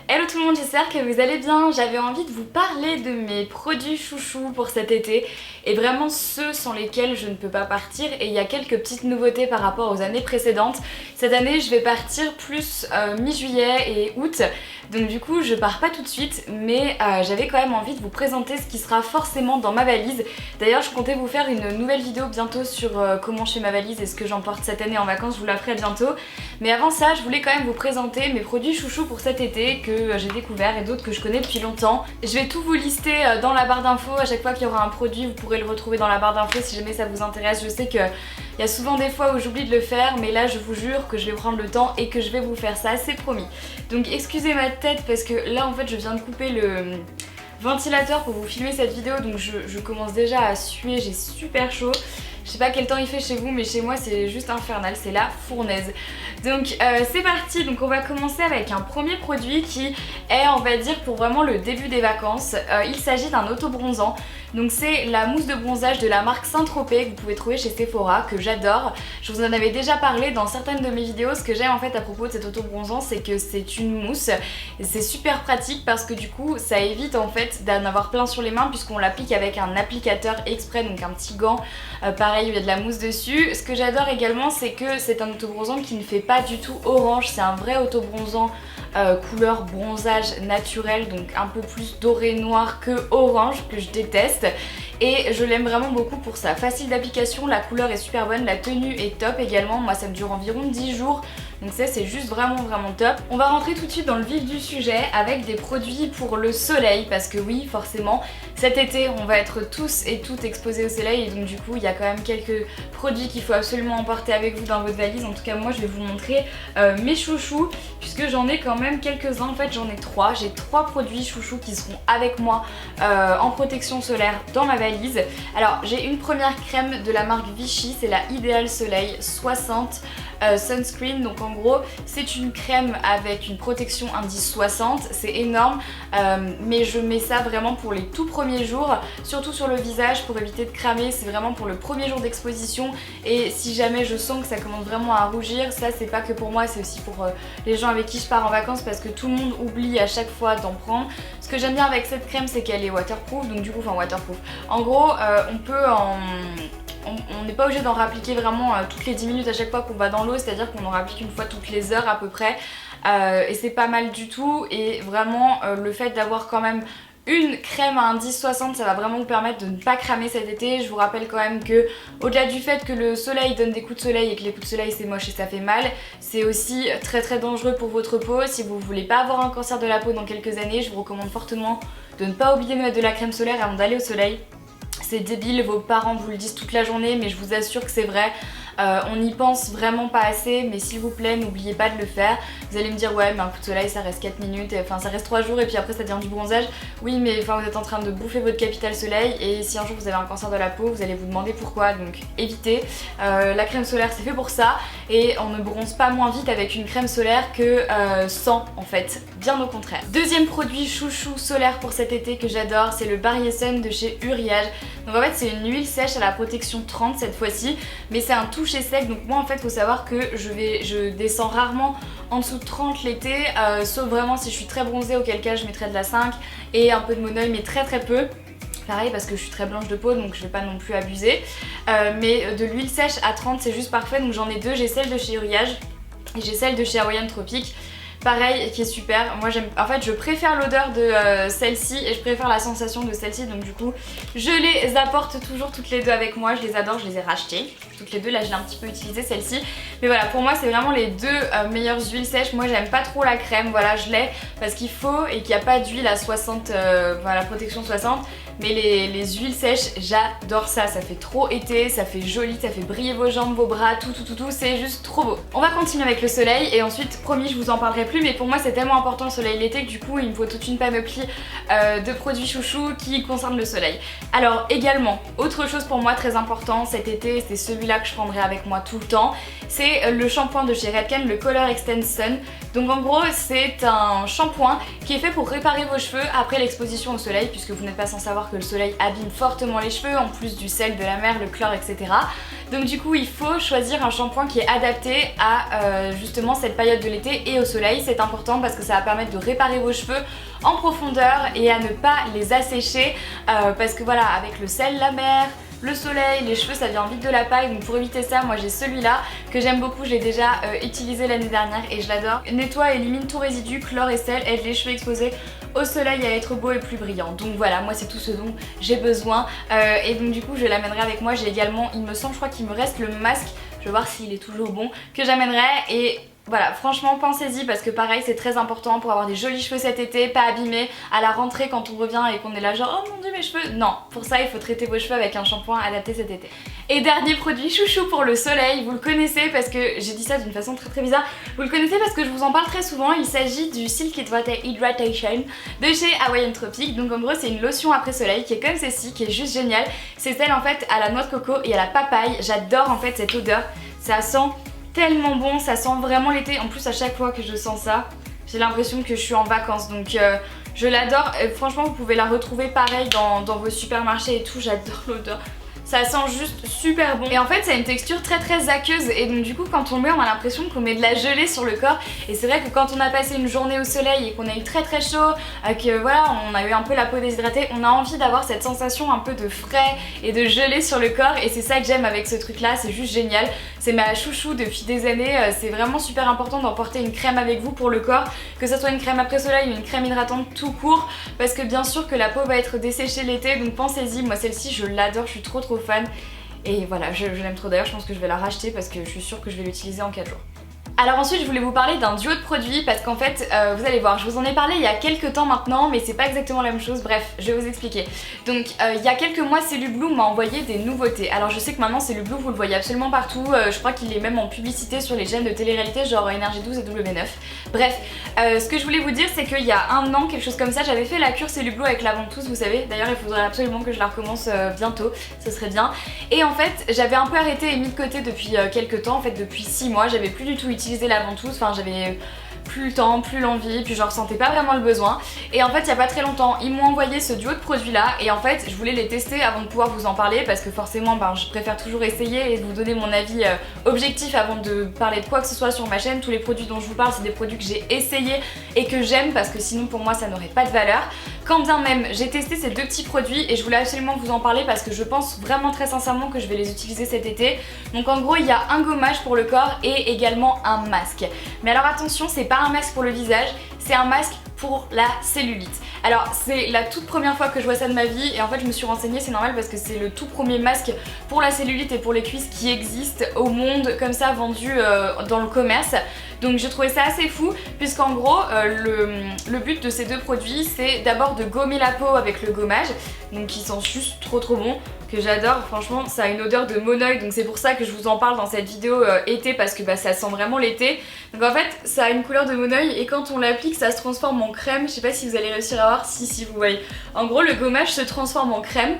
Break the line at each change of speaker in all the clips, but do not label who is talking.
Hello tout le monde, j'espère que vous allez bien. J'avais envie de vous parler de mes produits chouchous pour cet été et vraiment ceux sans lesquels je ne peux pas partir, et il y a quelques petites nouveautés par rapport aux années précédentes. Cette année je vais partir plus mi-juillet et août, donc du coup je pars pas tout de suite, mais j'avais quand même envie de vous présenter ce qui sera forcément dans ma valise. D'ailleurs je comptais vous faire une nouvelle vidéo bientôt sur comment je fais ma valise et ce que j'emporte cette année en vacances, je vous la ferai bientôt. Mais avant ça je voulais quand même vous présenter mes produits chouchous pour cet été que j'ai découvert et d'autres que je connais depuis longtemps. Je vais tout vous lister dans la barre d'infos. À chaque fois qu'il y aura un produit, vous pourrez le retrouver dans la barre d'infos si jamais ça vous intéresse. Je sais qu'il y a souvent des fois où j'oublie de le faire, mais là je vous jure que je vais prendre le temps et que je vais vous faire ça, c'est promis. Donc excusez ma tête parce que là en fait je viens de couper le ventilateur pour vous filmer cette vidéo, donc je commence déjà à suer, j'ai super chaud. Je sais pas quel temps il fait chez vous, mais chez moi c'est juste infernal, c'est la fournaise. Donc c'est parti, donc on va commencer avec un premier produit qui est, on va dire, pour vraiment le début des vacances. Il s'agit d'un auto-bronzant. Donc c'est la mousse de bronzage de la marque Saint-Tropez que vous pouvez trouver chez Sephora, que j'adore. Je vous en avais déjà parlé dans certaines de mes vidéos. Ce que j'aime en fait à propos de cet auto-bronzant, c'est que c'est une mousse. C'est super pratique parce que du coup ça évite en fait d'en avoir plein sur les mains, puisqu'on l'applique avec un applicateur exprès, donc un petit gant. Pareil, il y a de la mousse dessus. Ce que j'adore également, c'est que c'est un auto-bronzant qui ne fait pas du tout orange. C'est un vrai auto-bronzant couleur bronzage naturel, donc un peu plus doré noir que orange, que je déteste. Et je l'aime vraiment beaucoup pour ça. Facile d'application, la couleur est super bonne, la tenue est top également. Moi ça me dure environ 10 jours. Donc ça c'est juste vraiment top. On va rentrer tout de suite dans le vif du sujet avec des produits pour le soleil, parce que oui forcément cet été on va être tous et toutes exposés au soleil, et donc du coup il y a quand même quelques produits qu'il faut absolument emporter avec vous dans votre valise. En tout cas moi je vais vous montrer mes chouchous, puisque j'en ai quand même quelques-uns. En fait j'en ai 3, j'ai 3 produits chouchous qui seront avec moi en protection solaire dans ma valise. Alors j'ai une première crème de la marque Vichy, c'est la Idéal Soleil 60 sunscreen. Donc en gros c'est une crème avec une protection indice 60, c'est énorme, mais je mets ça vraiment pour les tout premiers jours, surtout sur le visage pour éviter de cramer. C'est vraiment pour le premier jour d'exposition, et si jamais je sens que ça commence vraiment à rougir, ça c'est pas que pour moi, c'est aussi pour les gens avec qui je pars en vacances, parce que tout le monde oublie à chaque fois d'en prendre. Ce que j'aime bien avec cette crème, c'est qu'elle est waterproof, donc du coup, enfin waterproof, en gros on peut en... On n'est pas obligé d'en réappliquer vraiment toutes les 10 minutes à chaque fois qu'on va dans l'eau, c'est-à-dire qu'on en réapplique une fois toutes les heures à peu près, et c'est pas mal du tout. Et vraiment le fait d'avoir quand même une crème à indice 60, ça va vraiment vous permettre de ne pas cramer cet été. Je vous rappelle quand même que au-delà du fait que le soleil donne des coups de soleil et que les coups de soleil c'est moche et ça fait mal, c'est aussi très dangereux pour votre peau. Si vous voulez pas avoir un cancer de la peau dans quelques années, je vous recommande fortement de ne pas oublier de mettre de la crème solaire avant d'aller au soleil. C'est débile, vos parents vous le disent toute la journée, mais je vous assure que c'est vrai. On n'y pense vraiment pas assez, mais s'il vous plaît n'oubliez pas de le faire. Vous allez me dire ouais mais un coup de soleil ça reste 4 minutes, enfin ça reste 3 jours et puis après ça devient du bronzage. Oui mais enfin vous êtes en train de bouffer votre capital soleil, et si un jour vous avez un cancer de la peau vous allez vous demander pourquoi, donc évitez. La crème solaire c'est fait pour ça, et on ne bronze pas moins vite avec une crème solaire que sans en fait, bien au contraire. Deuxième produit chouchou solaire pour cet été que j'adore, c'est le Barrier Sun de chez Uriage. Donc en fait c'est une huile sèche à la protection 30 cette fois-ci, mais c'est un toucher sec. Donc moi en fait faut savoir que je descends rarement en dessous de 30 l'été, sauf vraiment si je suis très bronzée, auquel cas je mettrai de la 5 et un peu de monoeil, mais très peu. Pareil parce que je suis très blanche de peau, donc je vais pas non plus abuser, mais de l'huile sèche à 30 c'est juste parfait. Donc j'en ai deux, j'ai celle de chez Uriage et j'ai celle de chez Hawaiian Tropic. Pareil, qui est super. Moi j'aime, en fait je préfère l'odeur de celle-ci et je préfère la sensation de celle-ci, donc du coup je les apporte toujours toutes les deux avec moi. Je les adore, je les ai rachetées toutes les deux. Là je l'ai un petit peu utilisée celle-ci, mais voilà, pour moi c'est vraiment les deux meilleures huiles sèches. Moi j'aime pas trop la crème, voilà, je l'ai parce qu'il faut et qu'il n'y a pas d'huile à 60, voilà, protection 60. Mais les huiles sèches, j'adore ça, ça fait trop été, ça fait joli, ça fait briller vos jambes, vos bras, tout, c'est juste trop beau. On va continuer avec le soleil et ensuite, promis, je vous en parlerai plus, mais pour moi c'est tellement important le soleil l'été que du coup il me faut toute une panoplie de produits chouchous qui concernent le soleil. Alors également, autre chose pour moi très important cet été, c'est celui-là que je prendrai avec moi tout le temps, c'est le shampoing de chez Redken, le Color Extend Sun, Donc en gros c'est un shampoing qui est fait pour réparer vos cheveux après l'exposition au soleil, puisque vous n'êtes pas sans savoir que le soleil abîme fortement les cheveux, en plus du sel de la mer, le chlore, etc. Donc du coup il faut choisir un shampoing qui est adapté à justement cette période de l'été et au soleil. C'est important parce que ça va permettre de réparer vos cheveux en profondeur et à ne pas les assécher parce que voilà, avec le sel, la mer, le soleil, les cheveux ça devient vite de la paille, donc pour éviter ça, moi j'ai celui-là que j'aime beaucoup, je l'ai déjà utilisé l'année dernière et je l'adore. Nettoie, élimine tout résidu, chlore et sel, aide les cheveux exposés au soleil à être beau et plus brillant. Donc voilà, moi c'est tout ce dont j'ai besoin et donc du coup je l'amènerai avec moi. J'ai également, il me semble, je crois qu'il me reste le masque, je vais voir s'il est toujours bon, que j'amènerai. Et voilà, franchement pensez-y parce que pareil c'est très important pour avoir des jolis cheveux cet été, pas abîmés à la rentrée quand on revient et qu'on est là genre oh mon dieu mes cheveux. Non, pour ça il faut traiter vos cheveux avec un shampoing adapté cet été. Et dernier produit chouchou pour le soleil, vous le connaissez parce que j'ai dit ça d'une façon très bizarre, vous le connaissez parce que je vous en parle très souvent, il s'agit du Silk Hydratation de chez Hawaiian Tropic. Donc en gros c'est une lotion après soleil qui est comme celle-ci, qui est juste géniale. C'est celle en fait à la noix de coco et à la papaye, j'adore en fait cette odeur, ça sent tellement bon, ça sent vraiment l'été. En plus à chaque fois que je sens ça, j'ai l'impression que je suis en vacances, donc je l'adore. Franchement vous pouvez la retrouver pareil dans vos supermarchés et tout, j'adore l'odeur. Ça sent juste super bon. Et en fait ça a une texture très aqueuse et donc du coup quand on met on a l'impression qu'on met de la gelée sur le corps. Et c'est vrai que quand on a passé une journée au soleil et qu'on a eu très chaud, que voilà on a eu un peu la peau déshydratée, on a envie d'avoir cette sensation un peu de frais et de gelée sur le corps. Et c'est ça que j'aime avec ce truc là, c'est juste génial. C'est ma chouchou depuis des années, c'est vraiment super important d'emporter une crème avec vous pour le corps, que ce soit une crème après soleil ou une crème hydratante tout court, parce que bien sûr que la peau va être desséchée l'été, donc pensez-y. Moi celle-ci je l'adore, je suis trop fan et voilà, je l'aime trop. D'ailleurs je pense que je vais la racheter parce que je suis sûre que je vais l'utiliser en 4 jours. Alors ensuite je voulais vous parler d'un duo de produits parce qu'en fait vous allez voir, je vous en ai parlé il y a quelques temps maintenant mais c'est pas exactement la même chose, bref je vais vous expliquer. Donc il y a quelques mois Cellublue m'a envoyé des nouveautés. Alors je sais que maintenant Cellublue vous le voyez absolument partout, je crois qu'il est même en publicité sur les chaînes de télé-réalité genre Énergie 12 et W9. Bref, ce que je voulais vous dire c'est qu'il y a un an, quelque chose comme ça, j'avais fait la cure Cellublue avec la ventouse vous savez. D'ailleurs il faudrait absolument que je la recommence bientôt, ce serait bien. Et en fait j'avais un peu arrêté et mis de côté depuis quelques temps, en fait depuis 6 mois j'avais plus du tout utilisé la ventouse, enfin j'avais plus le temps, plus l'envie, puis je ressentais pas vraiment le besoin. Et en fait il y a pas très longtemps ils m'ont envoyé ce duo de produits là et en fait je voulais les tester avant de pouvoir vous en parler parce que forcément je préfère toujours essayer et vous donner mon avis objectif avant de parler de quoi que ce soit sur ma chaîne. Tous les produits dont je vous parle c'est des produits que j'ai essayé et que j'aime parce que sinon pour moi ça n'aurait pas de valeur. Quand bien même j'ai testé ces deux petits produits et je voulais absolument vous en parler parce que je pense vraiment très sincèrement que je vais les utiliser cet été. Donc en gros il y a un gommage pour le corps et également un masque. Mais alors attention, c'est pas un masque pour le visage, c'est un masque pour la cellulite. Alors c'est la toute première fois que je vois ça de ma vie et en fait je me suis renseignée, c'est normal parce que c'est le tout premier masque pour la cellulite et pour les cuisses qui existe au monde comme ça vendu dans le commerce. Donc je trouvais ça assez fou puisqu'en gros le but de ces deux produits c'est d'abord de gommer la peau avec le gommage, donc ils sont juste trop bon, que j'adore. Franchement ça a une odeur de monoeil donc c'est pour ça que je vous en parle dans cette vidéo été parce que ça sent vraiment l'été. Donc en fait ça a une couleur de monoeil et quand on l'applique ça se transforme en crème. Je sais pas si vous allez réussir à voir, si vous voyez. En gros le gommage se transforme en crème.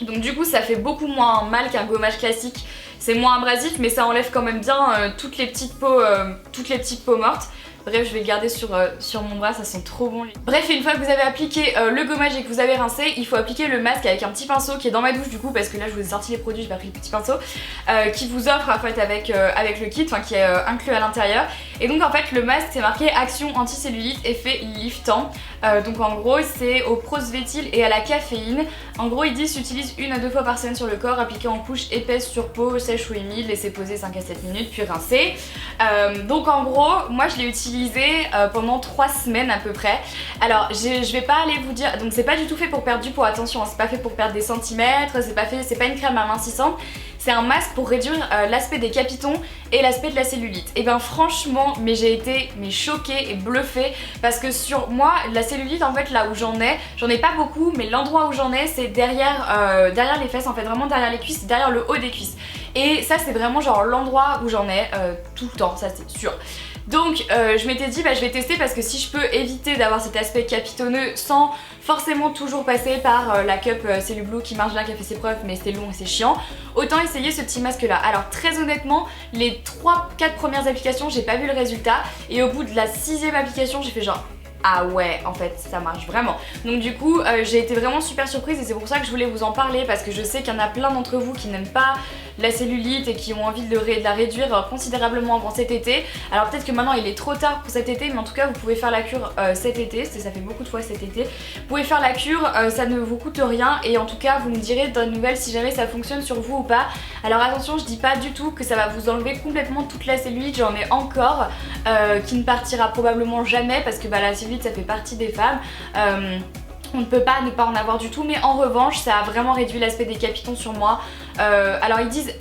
Donc du coup ça fait beaucoup moins mal qu'un gommage classique. C'est moins abrasif mais ça enlève quand même bien toutes les petites peaux mortes. Bref, je vais le garder sur mon bras, ça sent trop bon. Bref, une fois que vous avez appliqué le gommage et que vous avez rincé, il faut appliquer le masque avec un petit pinceau qui est dans ma douche du coup parce que là je vous ai sorti les produits, j'ai pas pris le petit pinceau qui vous offre en fait avec le kit, enfin qui est inclus à l'intérieur. Et donc en fait le masque c'est marqué action anti-cellulite effet liftant. Donc en gros c'est au prosvétyle et à la caféine. En gros ils disent s'utilise 1 à 2 fois par semaine sur le corps, appliqué en couche épaisse sur peau, sèche ou humide, laissez poser 5 à 7 minutes puis rincer. Donc en gros moi je l'ai utilisé pendant 3 semaines à peu près. Alors je vais pas aller vous dire, donc c'est pas du tout fait pour perdre du poids, attention, c'est pas fait pour perdre des centimètres, c'est pas une crème amincissante. C'est un masque pour réduire l'aspect des capitons et l'aspect de la cellulite. Et ben franchement, mais j'ai été choquée et bluffée parce que sur moi, la cellulite en fait là où j'en ai pas beaucoup, mais l'endroit où j'en ai c'est derrière les fesses en fait, vraiment derrière les cuisses, derrière le haut des cuisses. Et ça c'est vraiment genre l'endroit où j'en ai tout le temps, ça c'est sûr. Donc je m'étais dit je vais tester parce que si je peux éviter d'avoir cet aspect capitonneux sans forcément toujours passer par la cup Cellublue qui marche bien, qui a fait ses preuves mais c'est long et c'est chiant, autant essayer ce petit masque là. Alors très honnêtement, les 3-4 premières applications j'ai pas vu le résultat et au bout de la 6ème application j'ai fait genre ah ouais, en fait ça marche vraiment. Donc du coup j'ai été vraiment super surprise et c'est pour ça que je voulais vous en parler parce que je sais qu'il y en a plein d'entre vous qui n'aiment pas la cellulite et qui ont envie de la réduire considérablement avant cet été. Alors peut-être que maintenant il est trop tard pour cet été, mais en tout cas vous pouvez faire la cure cet été, ça fait beaucoup de fois cet été. Vous pouvez faire la cure, ça ne vous coûte rien et en tout cas vous me direz dans les nouvelles si jamais ça fonctionne sur vous ou pas. Alors attention, je dis pas du tout que ça va vous enlever complètement toute la cellulite, j'en ai encore qui ne partira probablement jamais parce que la cellulite ça fait partie des femmes. On ne peut pas ne pas en avoir du tout, mais en revanche ça a vraiment réduit l'aspect des capitons sur moi. Alors ils disent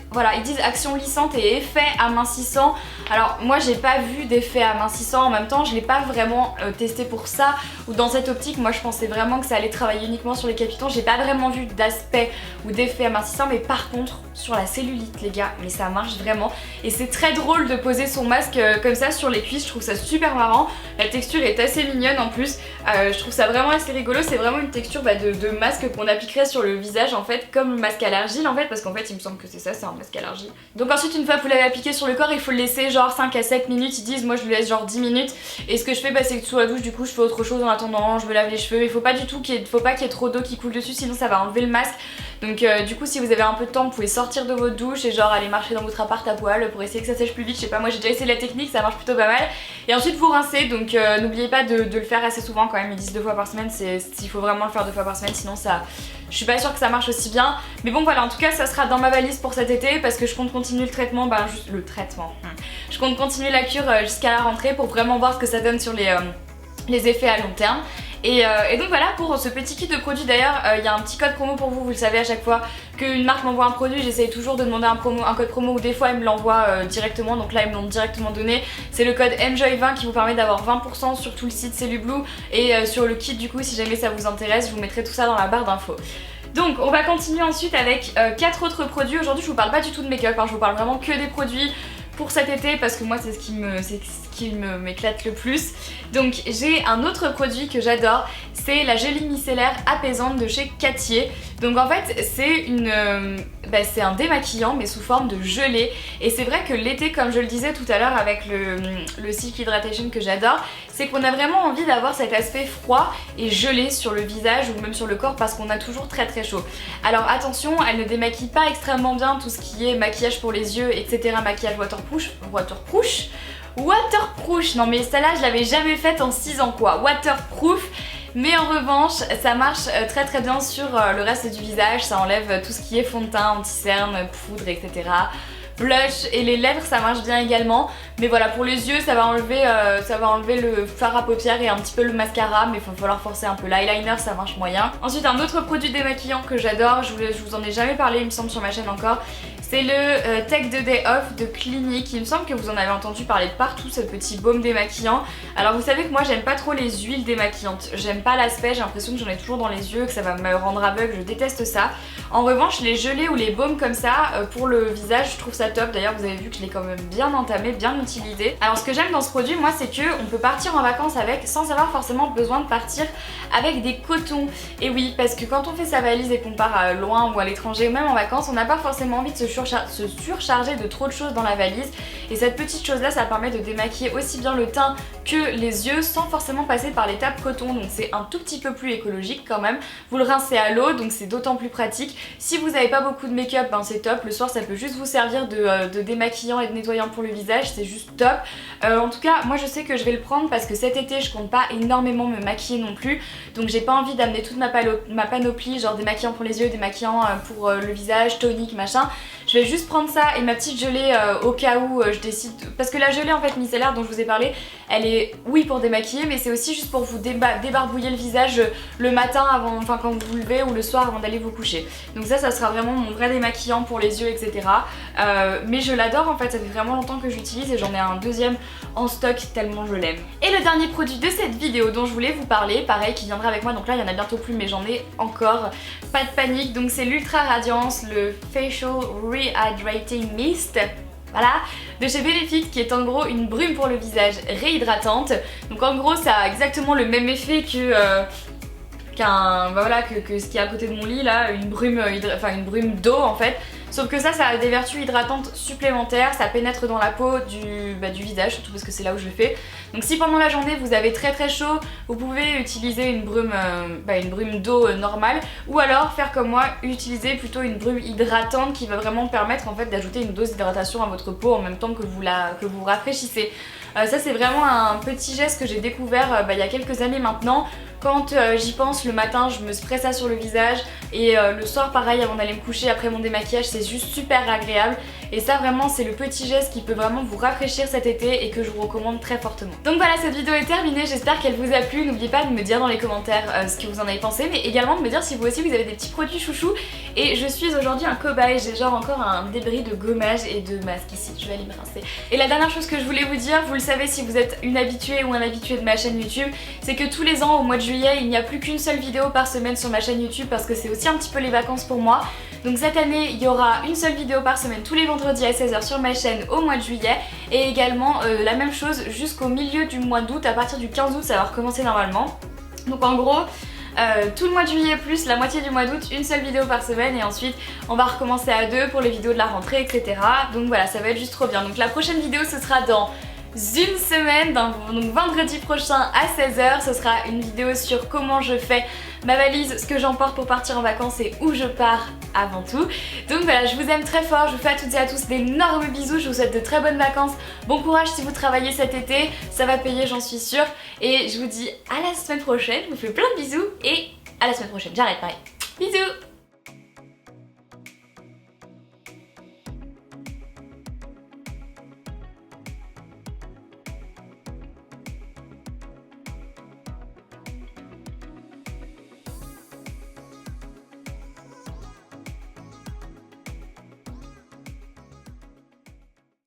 action lissante et effet amincissant. Alors moi j'ai pas vu d'effet amincissant, en même temps je l'ai pas vraiment testé pour ça, ou dans cette optique moi je pensais vraiment que ça allait travailler uniquement sur les capitons. J'ai pas vraiment vu d'aspect ou d'effet amincissant, mais par contre sur la cellulite les gars, mais ça marche vraiment. Et c'est très drôle de poser son masque comme ça sur les cuisses, je trouve ça super marrant. La texture est assez mignonne en plus, je trouve ça vraiment assez rigolo. C'est vraiment une texture de masque qu'on appliquerait sur le visage en fait, comme le masque à l'argile en fait, parce qu'en fait il me semble que c'est ça, c'est un masque à l'argile. Donc ensuite une fois que vous l'avez appliqué sur le corps, il faut le laisser genre 5 à 7 minutes, ils disent, moi je le laisse genre 10 minutes. Et ce que je fais c'est que sous la douche du coup je fais autre chose en attendant, je me lave les cheveux. Il faut pas du tout qu'il y ait trop d'eau qui coule dessus, sinon ça va enlever le masque. Donc du coup si vous avez un peu de temps vous pouvez sortir de votre douche et genre aller marcher dans votre appart à poil pour essayer que ça sèche plus vite. Je sais pas, moi j'ai déjà essayé la technique, ça marche plutôt pas mal. Et ensuite vous rincez, donc n'oubliez pas de le faire assez souvent quand même, ils disent 2 fois par semaine, il faut vraiment le faire 2 fois par semaine, sinon ça... Je suis pas sûre que ça marche aussi bien. Mais bon voilà, en tout cas ça sera dans ma valise pour cet été parce que je compte continuer le traitement, je compte continuer la cure jusqu'à la rentrée pour vraiment voir ce que ça donne sur les effets à long terme. Et donc voilà pour ce petit kit de produits. D'ailleurs il y a un petit code promo pour vous, vous le savez, à chaque fois qu'une marque m'envoie un produit j'essaye toujours de demander un code promo, ou des fois ils me l'envoient directement, donc là ils me l'ont directement donné. C'est le code Enjoy20 qui vous permet d'avoir 20% sur tout le site Cellublue et sur le kit du coup si jamais ça vous intéresse, je vous mettrai tout ça dans la barre d'infos. Donc on va continuer ensuite avec 4 autres produits. Aujourd'hui je vous parle pas du tout de make-up, je vous parle vraiment que des produits pour cet été parce que moi c'est ce qui m'éclate le plus. Donc j'ai un autre produit que j'adore, c'est la gelée micellaire apaisante de chez Cattier. Donc en fait c'est un démaquillant mais sous forme de gelée. Et c'est vrai que l'été, comme je le disais tout à l'heure avec le Silk Hydratation que j'adore, c'est qu'on a vraiment envie d'avoir cet aspect froid et gelé sur le visage ou même sur le corps parce qu'on a toujours très très chaud. Alors attention, elle ne démaquille pas extrêmement bien tout ce qui est maquillage pour les yeux, etc. Maquillage waterproof, non mais celle-là je l'avais jamais faite en 6 ans quoi, waterproof. Mais en revanche ça marche très très bien sur le reste du visage, ça enlève tout ce qui est fond de teint, anti-cerne, poudre, etc. Blush, et les lèvres ça marche bien également. Mais voilà, pour les yeux ça va enlever le fard à paupières et un petit peu le mascara, mais il va falloir forcer un peu. L'eyeliner ça marche moyen. Ensuite un autre produit démaquillant que j'adore, je vous en ai jamais parlé il me semble sur ma chaîne encore, c'est le Take the Day Off de Clinique. Il me semble que vous en avez entendu parler de partout, ce petit baume démaquillant. Alors vous savez que moi j'aime pas trop les huiles démaquillantes, j'aime pas l'aspect, j'ai l'impression que j'en ai toujours dans les yeux, que ça va me rendre aveugle, je déteste ça. En revanche les gelées ou les baumes comme ça pour le visage je trouve ça top. D'ailleurs vous avez vu que je l'ai quand même bien entamé, bien utilisé. Alors ce que j'aime dans ce produit moi c'est que on peut partir en vacances avec sans avoir forcément besoin de partir avec des cotons. Et oui, parce que quand on fait sa valise et qu'on part loin ou à l'étranger ou même en vacances, on n'a pas forcément envie de se surcharger de trop de choses dans la valise. Et cette petite chose là ça permet de démaquiller aussi bien le teint que les yeux sans forcément passer par l'étape coton. Donc c'est un tout petit peu plus écologique quand même. Vous le rincez à l'eau donc c'est d'autant plus pratique. Si vous n'avez pas beaucoup de make-up, c'est top. Le soir ça peut juste vous servir de démaquillant et de nettoyant pour le visage, c'est juste top. En tout cas moi je sais que je vais le prendre parce que cet été je compte pas énormément me maquiller non plus. Donc j'ai pas envie d'amener toute ma panoplie, genre démaquillant pour les yeux, démaquillant pour le visage, tonique, machin. Je vais juste prendre ça et ma petite gelée au cas où je décide... Parce que la gelée en fait micellaire dont je vous ai parlé, elle est oui pour démaquiller mais c'est aussi juste pour vous débarbouiller le visage le matin avant, enfin quand vous vous levez ou le soir avant d'aller vous coucher. Donc ça sera vraiment mon vrai démaquillant pour les yeux, etc. Mais je l'adore en fait, ça fait vraiment longtemps que j'utilise et j'en ai un deuxième en stock tellement je l'aime. Et le dernier produit de cette vidéo dont je voulais vous parler, pareil qui viendra avec moi, donc là il y en a bientôt plus mais j'en ai encore, pas de panique. Donc c'est l'Ultra Radiance, le Facial Rehydrating Mist. voilà, de chez Benefit, qui est en gros une brume pour le visage réhydratante. Donc en gros ça a exactement le même effet que que ce qui est à côté de mon lit là, une brume d'eau en fait. Sauf que ça a des vertus hydratantes supplémentaires, ça pénètre dans la peau du visage, surtout parce que c'est là où je le fais. Donc si pendant la journée vous avez très chaud, vous pouvez utiliser une brume d'eau normale, ou alors faire comme moi, utiliser plutôt une brume hydratante qui va vraiment permettre en fait d'ajouter une dose d'hydratation à votre peau en même temps que vous rafraîchissez. Ça c'est vraiment un petit geste que j'ai découvert il y a quelques années maintenant. Quand j'y pense, le matin je me spray ça sur le visage et le soir pareil avant d'aller me coucher après mon démaquillage, c'est juste super agréable. Et ça vraiment c'est le petit geste qui peut vraiment vous rafraîchir cet été et que je vous recommande très fortement. Donc voilà, cette vidéo est terminée, j'espère qu'elle vous a plu. N'oubliez pas de me dire dans les commentaires ce que vous en avez pensé, mais également de me dire si vous aussi vous avez des petits produits chouchous. Et je suis aujourd'hui un cobaye, j'ai genre encore un débris de gommage et de masque ici, je vais aller me rincer. Et la dernière chose que je voulais vous dire, vous le savez si vous êtes une habituée ou un habitué de ma chaîne YouTube, c'est que tous les ans au mois de juillet il n'y a plus qu'une seule vidéo par semaine sur ma chaîne YouTube parce que c'est aussi un petit peu les vacances pour moi. Donc cette année il y aura une seule vidéo par semaine tous les vendredis à 16h sur ma chaîne au mois de juillet, et également la même chose jusqu'au milieu du mois d'août. À partir du 15 août ça va recommencer normalement. Donc en gros tout le mois de juillet plus la moitié du mois d'août, une seule vidéo par semaine, et ensuite on va recommencer à 2 pour les vidéos de la rentrée, etc. Donc voilà, ça va être juste trop bien. Donc la prochaine vidéo ce sera dans une semaine, donc vendredi prochain à 16h, ce sera une vidéo sur comment je fais ma valise, ce que j'emporte pour partir en vacances et où je pars avant tout. Donc voilà, je vous aime très fort, je vous fais à toutes et à tous d'énormes bisous, je vous souhaite de très bonnes vacances, bon courage si vous travaillez cet été, ça va payer j'en suis sûre, et je vous dis à la semaine prochaine, je vous fais plein de bisous et à la semaine prochaine, j'arrête, pareil. Bisous.